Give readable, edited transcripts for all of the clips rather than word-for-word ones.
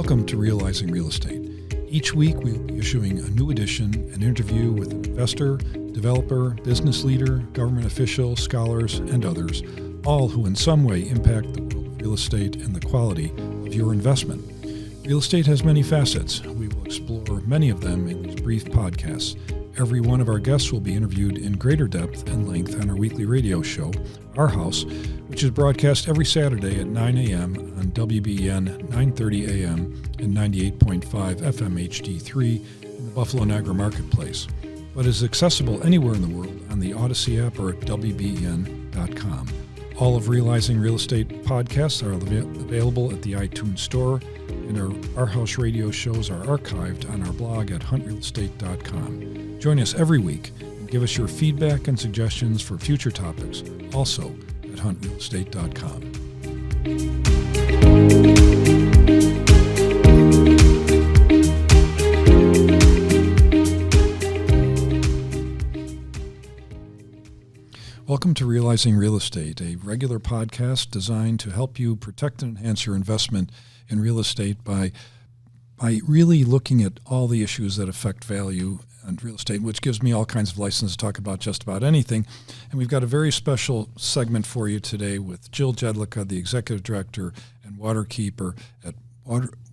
Welcome to Realizing Real Estate. Each week we'll be issuing a new edition, an interview with an investor, developer, business leader, government official, scholars, and others, all who in some way impact the world of real estate and the quality of your investment. Real estate has many facets. We will explore many of them in these brief podcasts. Every one of our guests will be interviewed in greater depth and length on our weekly radio show, Our House, which is broadcast every Saturday at 9 a.m. on WBEN 930 a.m. and 98.5 FM HD3 in the Buffalo Niagara Marketplace, but is accessible anywhere in the world on the Odyssey app or at WBEN.com. All of Realizing Real Estate podcasts are available at the iTunes Store, and our House radio shows are archived on our blog at huntrealestate.com. Join us every week and give us your feedback and suggestions for future topics, also at huntrealestate.com. Welcome to Realizing Real Estate, a regular podcast designed to help you protect and enhance your investment in real estate by really looking at all the issues that affect value and real estate, which gives me all kinds of license to talk about just about anything. And we've got a very special segment for you today with Jill Jedlicka, the Executive Director and Waterkeeper at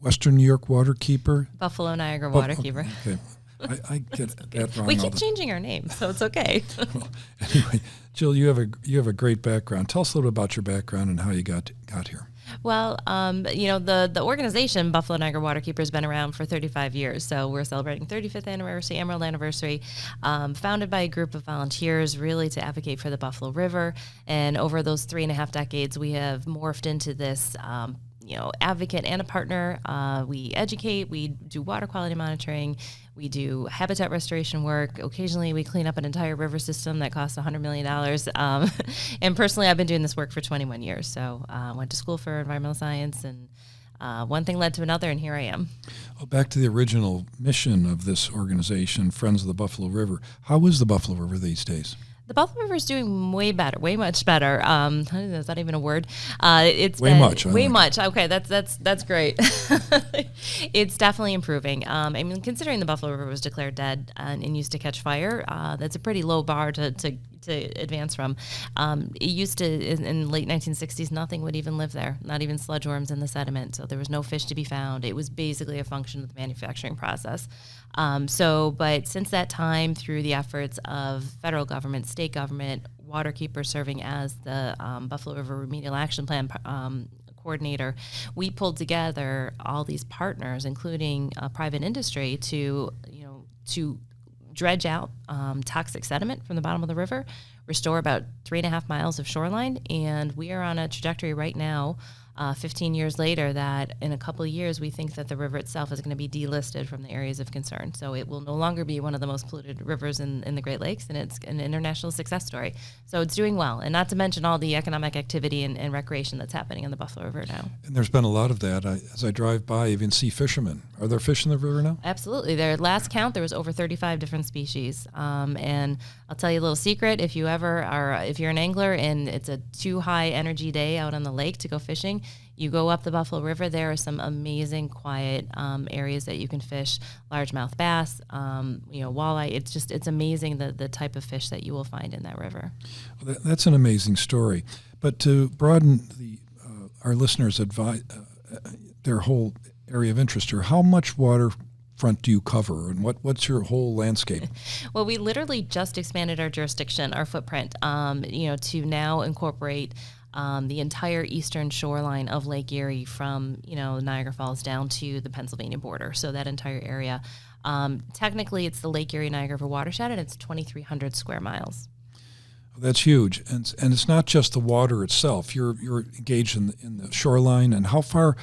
Western New York Waterkeeper? Buffalo Niagara Waterkeeper. Okay. I get that wrong. We keep changing our name, so it's okay. Well, anyway, Jill, you have a great background. Tell us a little about your background and how you got here. Well, the organization, Buffalo Niagara Waterkeeper, has been around for 35 years. So we're celebrating 35th anniversary, Emerald anniversary, founded by a group of volunteers really to advocate for the Buffalo River. And over those 3.5 decades, we have morphed into this advocate and a partner. We educate, we do water quality monitoring, we do habitat restoration work. Occasionally we clean up an entire river system that costs $100 million. And personally, I've been doing this work for 21 years. So I went to school for environmental science, and one thing led to another, and here I am. Well, back to the original mission of this organization, Friends of the Buffalo River. How is the Buffalo River these days? The Buffalo River is doing way much better. Is that even a word? It's way much. Okay, that's great. It's definitely improving. Considering the Buffalo River was declared dead and used to catch fire, that's a pretty low bar to advance from. It used to, in the late 1960s, nothing would even live there, not even sludge worms in the sediment, so there was no fish to be found. It was basically a function of the manufacturing process. But since that time, through the efforts of federal government, state government, Waterkeeper serving as the Buffalo River Remedial Action Plan coordinator, we pulled together all these partners, including private industry, to dredge out toxic sediment from the bottom of the river, restore about 3.5 miles of shoreline, and we are on a trajectory right now, 15 years later, that in a couple of years we think that the river itself is going to be delisted from the areas of concern. So it will no longer be one of the most polluted rivers in the Great Lakes, and it's an international success story. So it's doing well, and not to mention all the economic activity and recreation that's happening in the Buffalo River now. And there's been a lot of that. As I drive by, I even see fishermen. Are there fish in the river now? Absolutely. At last count, there was over 35 different species. And I'll tell you a little secret. If you're an angler and it's a too high energy day out on the lake to go fishing, you go up the Buffalo River, there are some amazing quiet areas that you can fish, largemouth bass, walleye. It's amazing the type of fish that you will find in that river. Well, that's an amazing story. But to broaden our listeners' their whole area of interest here, how much waterfront do you cover, and what's your whole landscape? Well, we literally just expanded our jurisdiction, our footprint, to now incorporate the entire eastern shoreline of Lake Erie from, Niagara Falls down to the Pennsylvania border. So that entire area. Technically, it's the Lake Erie Niagara River watershed, and it's 2,300 square miles. That's huge, and it's not just the water itself. You're engaged in the shoreline, and how far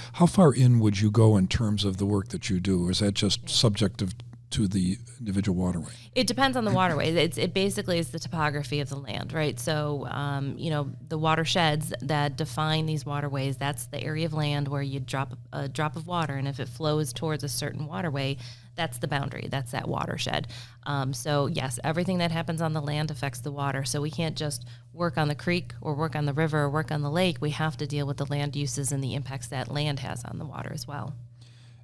in would you go in terms of the work that you do? Or is that just subjective to the individual waterway? It depends on the waterway. It basically is the topography of the land, right? So, the watersheds that define these waterways, that's the area of land where you drop a drop of water, and if it flows towards a certain waterway, that's the boundary. That's that watershed. So, yes, everything that happens on the land affects the water. So we can't just work on the creek or work on the river or work on the lake. We have to deal with the land uses and the impacts that land has on the water as well.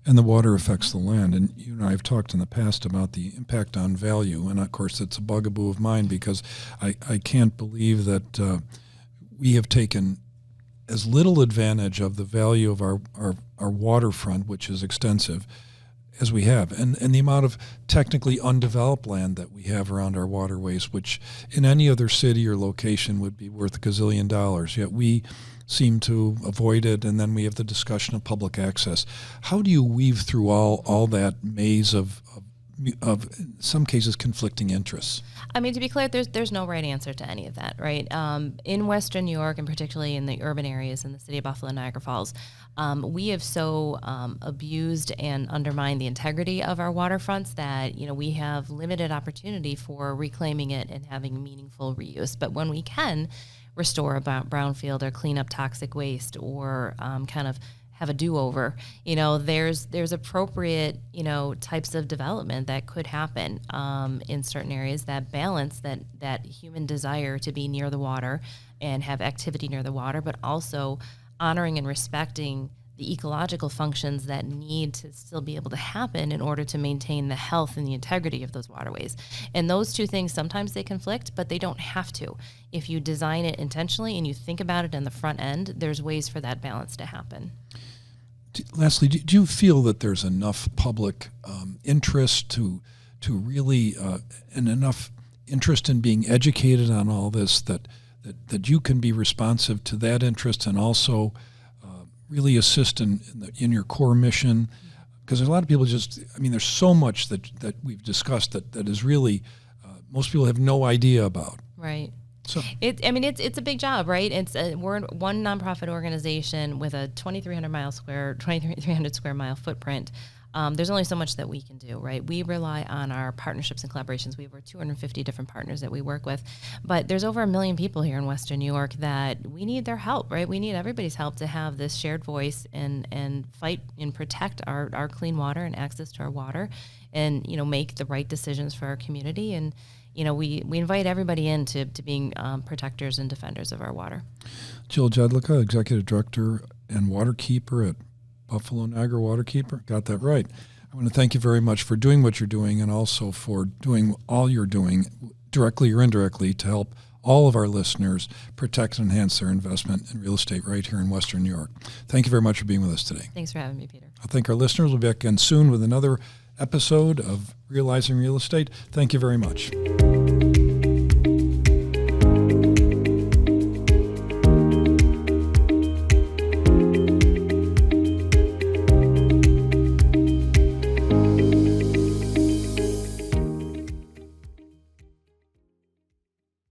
And the water affects the land. And you and I have talked in the past about the impact on value. And of course, it's a bugaboo of mine because I can't believe that we have taken as little advantage of the value of our waterfront, which is extensive, as we have. And the amount of technically undeveloped land that we have around our waterways, which in any other city or location would be worth $1 gazillion. Yet we seem to avoid it, and then we have the discussion of public access. How do you weave through all that maze of in some cases conflicting interests? I mean, to be clear, there's no right answer to any of that, right? In Western New York, and particularly in the urban areas in the city of Buffalo Niagara Falls, we have so abused and undermined the integrity of our waterfronts that we have limited opportunity for reclaiming it and having meaningful reuse. But when we can restore a brownfield or clean up toxic waste or kind of have a do-over, there's appropriate, types of development that could happen in certain areas that balance that human desire to be near the water and have activity near the water, but also honoring and respecting the ecological functions that need to still be able to happen in order to maintain the health and the integrity of those waterways. And those two things, sometimes they conflict, but they don't have to. If you design it intentionally and you think about it in the front end, there's ways for that balance to happen. Lastly, do you feel that there's enough public interest to really and enough interest in being educated on all this that you can be responsive to that interest and also really assist in your core mission? Because there's a lot of people there's so much that we've discussed that is really most people have no idea about. Right. So it's a big job, right? We're one nonprofit organization with a 2,300 square mile footprint. There's only so much that we can do, right? We rely on our partnerships and collaborations. We have over 250 different partners that we work with, but there's over 1 million people here in Western New York that we need their help, right? We need everybody's help to have this shared voice and fight and protect our clean water and access to our water, and make the right decisions for our community. And we invite everybody into being protectors and defenders of our water. Jill Jedlicka, Executive Director and Waterkeeper at Buffalo Niagara Waterkeeper. Got that right. I want to thank you very much for doing what you're doing and also for doing all you're doing, directly or indirectly, to help all of our listeners protect and enhance their investment in real estate right here in Western New York. Thank you very much for being with us today. Thanks for having me, Peter. I think our listeners will be back again soon with another episode of Realizing Real Estate. Thank you very much.